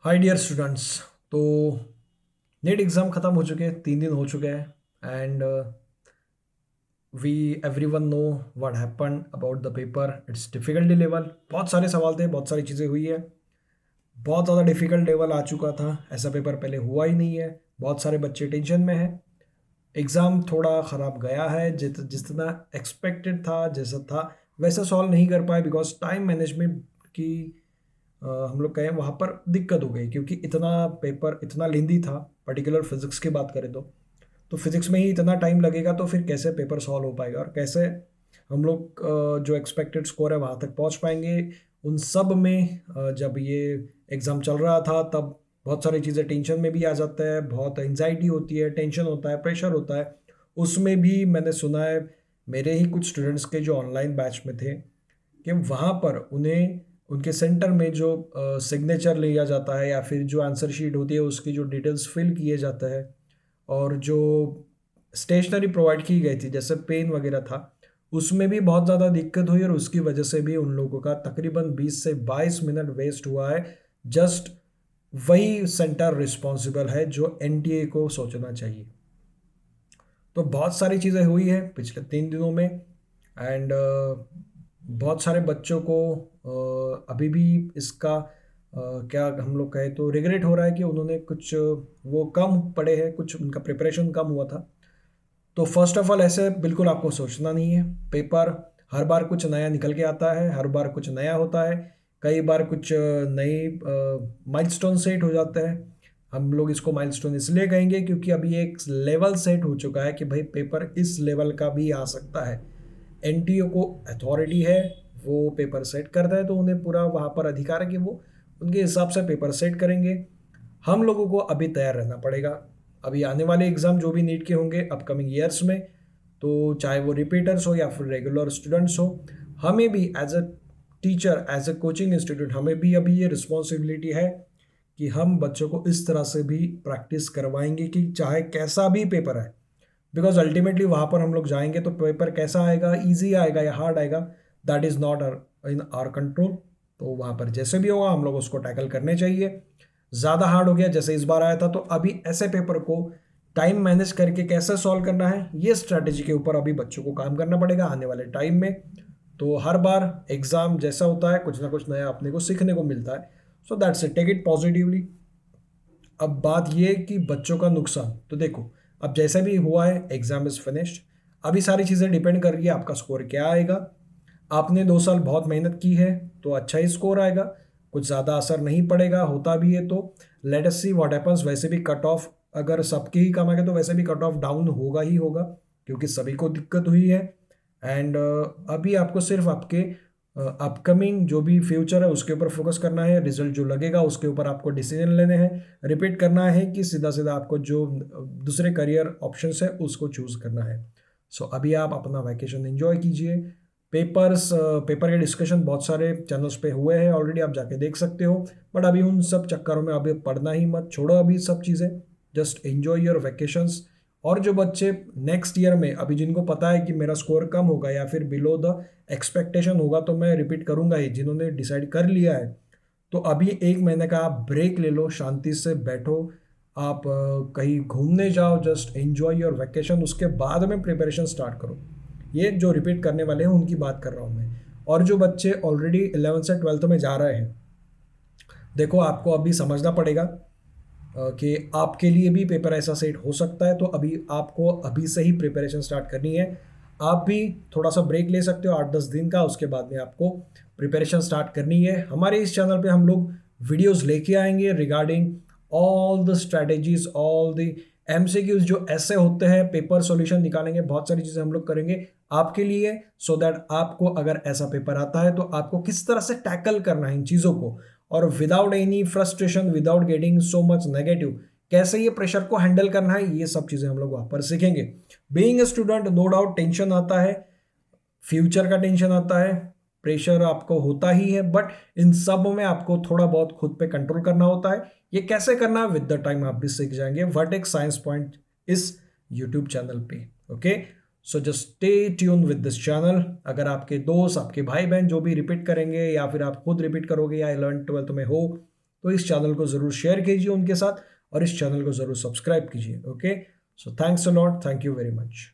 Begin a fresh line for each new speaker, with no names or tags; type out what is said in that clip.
हाय dear students. तो NET exam ख़त्म हो चुके हैं, 3 दिन हो चुके हैं and we every one know what happen about the paper. Its difficulty level, बहुत सारे सवाल थे, बहुत सारी चीज़ें हुई है, बहुत ज़्यादा डिफ़िकल्ट लेवल आ चुका था। ऐसा पेपर पहले हुआ ही नहीं है, बहुत सारे बच्चे टेंशन में हैं। एग्ज़ाम थोड़ा ख़राब गया है, जितना एक्सपेक्टेड था, जैसा था वैसा सॉल्व नहीं कर पाए बिकॉज टाइम मैनेजमेंट की हम लोग कहें वहाँ पर दिक्कत हो गई, क्योंकि इतना पेपर इतना लेंदी था। पर्टिकुलर फिजिक्स की बात करें तो फिजिक्स में ही इतना टाइम लगेगा, तो फिर कैसे पेपर सॉल्व हो पाएगा और कैसे हम लोग जो एक्सपेक्टेड स्कोर है वहाँ तक पहुँच पाएंगे। उन सब में जब ये एग्ज़ाम चल रहा था तब बहुत सारी चीज़ें टेंशन में भी आ जाता है, बहुत एंजाइटी होती है, टेंशन होता है, प्रेशर होता है। उसमें भी मैंने सुना है मेरे ही कुछ स्टूडेंट्स के जो ऑनलाइन बैच में थे कि वहाँ पर उन्हें उनके सेंटर में जो सिग्नेचर लिया जाता है या फिर जो आंसर शीट होती है उसकी जो डिटेल्स फिल किए जाता है और जो स्टेशनरी प्रोवाइड की गई थी जैसे पेन वगैरह था, उसमें भी बहुत ज़्यादा दिक्कत हुई और उसकी वजह से भी उन लोगों का तकरीबन 20 से 22 मिनट वेस्ट हुआ है। जस्ट वही सेंटर रिस्पॉन्सिबल है जो एनटीए को सोचना चाहिए। तो बहुत सारी चीज़ें हुई है पिछले 3 दिनों में एंड बहुत सारे बच्चों को अभी भी इसका क्या हम लोग कहें तो रिग्रेट हो रहा है कि उन्होंने कुछ वो कम पढ़े हैं, कुछ उनका प्रिपरेशन कम हुआ था। तो फर्स्ट ऑफ ऑल ऐसे बिल्कुल आपको सोचना नहीं है। पेपर हर बार कुछ नया निकल के आता है, हर बार कुछ नया होता है, कई बार कुछ नई माइलस्टोन सेट हो जाता है। हम लोग इसको माइलस्टोन इसलिए कहेंगे क्योंकि अभी एक लेवल सेट हो चुका है कि भाई पेपर इस लेवल का भी आ सकता है। एनटीओ को अथॉरिटी है, वो पेपर सेट करता है, तो उन्हें पूरा वहाँ पर अधिकार है कि वो उनके हिसाब से पेपर सेट करेंगे। हम लोगों को अभी तैयार रहना पड़ेगा। अभी आने वाले एग्ज़ाम जो भी नीट के होंगे अपकमिंग ईयर्स में, तो चाहे वो रिपीटर्स हो या फिर रेगुलर स्टूडेंट्स हो, हमें भी as a teacher, as a coaching institute, हमें भी अभी ये रिस्पॉन्सिबिलिटी है कि हम बच्चों को इस तरह से भी प्रैक्टिस करवाएंगे कि चाहे कैसा भी पेपर है, बिकॉज अल्टीमेटली वहाँ पर हम लोग जाएंगे तो पेपर कैसा आएगा, ईजी आएगा या हार्ड आएगा, that is not in our control. तो वहाँ पर जैसे भी होगा हम लोग उसको टैकल करने चाहिए। ज़्यादा हार्ड हो गया जैसे इस बार आया था, तो अभी ऐसे पेपर को टाइम मैनेज करके कैसे सॉल्व करना है, ये स्ट्रैटेजी के ऊपर अभी बच्चों को काम करना पड़ेगा आने वाले टाइम में। तो हर बार एग्ज़ाम जैसा होता है कुछ ना कुछ नया अपने को सीखने को मिलता है। So that's it, take it positively. अब बात ये कि बच्चों का नुकसान तो देखो, अब जैसे भी हुआ है एग्जाम इज फिनिश्ड। अभी सारी चीज़ें डिपेंड कर रही है आपका स्कोर क्या आएगा। आपने 2 साल बहुत मेहनत की है तो अच्छा ही स्कोर आएगा, कुछ ज़्यादा असर नहीं पड़ेगा। होता भी है तो let us see what happens. वैसे भी कट ऑफ अगर सबके ही कम आ गया तो वैसे भी कट ऑफ डाउन होगा ही होगा, क्योंकि सभी को दिक्कत हुई है। एंड अभी आपको सिर्फ आपके अपकमिंग जो भी फ्यूचर है उसके ऊपर फोकस करना है। रिजल्ट जो लगेगा उसके ऊपर आपको डिसीजन लेने हैं, रिपीट करना है कि सीधा सीधा आपको जो दूसरे करियर ऑप्शंस है उसको चूज करना है। सो अभी आप अपना वैकेशन एंजॉय कीजिए। पेपर के डिस्कशन बहुत सारे चैनल्स पे हुए हैं ऑलरेडी, आप जाके देख सकते हो। बट अभी उन सब चक्करों में अभी पढ़ना ही मत, छोड़ो अभी सब चीज़ें। Just enjoy your vacations. और जो बच्चे नेक्स्ट ईयर में, अभी जिनको पता है कि मेरा स्कोर कम होगा या फिर बिलो द एक्सपेक्टेशन होगा तो मैं रिपीट करूंगा ही, जिन्होंने डिसाइड कर लिया है, तो अभी 1 महीने का आप ब्रेक ले लो, शांति से बैठो। आप कहीं घूमने जाओ, जस्ट एंजॉय योर वैकेशन, उसके बाद में प्रिपरेशन स्टार्ट करो। ये जो रिपीट करने वाले हैं उनकी बात कर रहा हूँ मैं। और जो बच्चे ऑलरेडी 11th से 12th में जा रहे हैं, देखो आपको अभी समझना पड़ेगा कि आपके लिए भी पेपर ऐसा सेट हो सकता है, तो अभी आपको अभी से ही प्रिपरेशन स्टार्ट करनी है। आप भी थोड़ा सा ब्रेक ले सकते हो 8-10 दिन का, उसके बाद में आपको प्रिपरेशन स्टार्ट करनी है। हमारे इस चैनल पे हम लोग वीडियोस लेके आएंगे regarding all the strategies, all the MCQs जो ऐसे होते हैं, पेपर सॉल्यूशन निकालेंगे, बहुत सारी चीज़ें हम लोग करेंगे आपके लिए, सो दैट आपको अगर ऐसा पेपर आता है तो आपको किस तरह से टैकल करना है इन चीज़ों को, और without any frustration, without getting so much negative, कैसे ये प्रेशर को हैंडल करना है, ये सब चीज़ें हम लोग वहाँ पर सीखेंगे। Being a student no doubt tension आता है, फ्यूचर का टेंशन आता है, प्रेशर आपको होता ही है, बट इन सब में आपको थोड़ा बहुत खुद पे कंट्रोल करना होता है। ये कैसे करना है विद द टाइम आप भी सीख जाएंगे। वर्टेक साइंस पॉइंट इस यूट्यूब चैनल पे। Okay, so just stay tune with this channel. अगर आपके दोस्त, आपके भाई बहन जो भी रिपीट करेंगे या फिर आप खुद रिपीट करोगे या 11th 12th में हो, तो इस चैनल को ज़रूर शेयर कीजिए उनके साथ और इस चैनल को ज़रूर सब्सक्राइब कीजिए। Okay, so thanks a lot, thank you very much.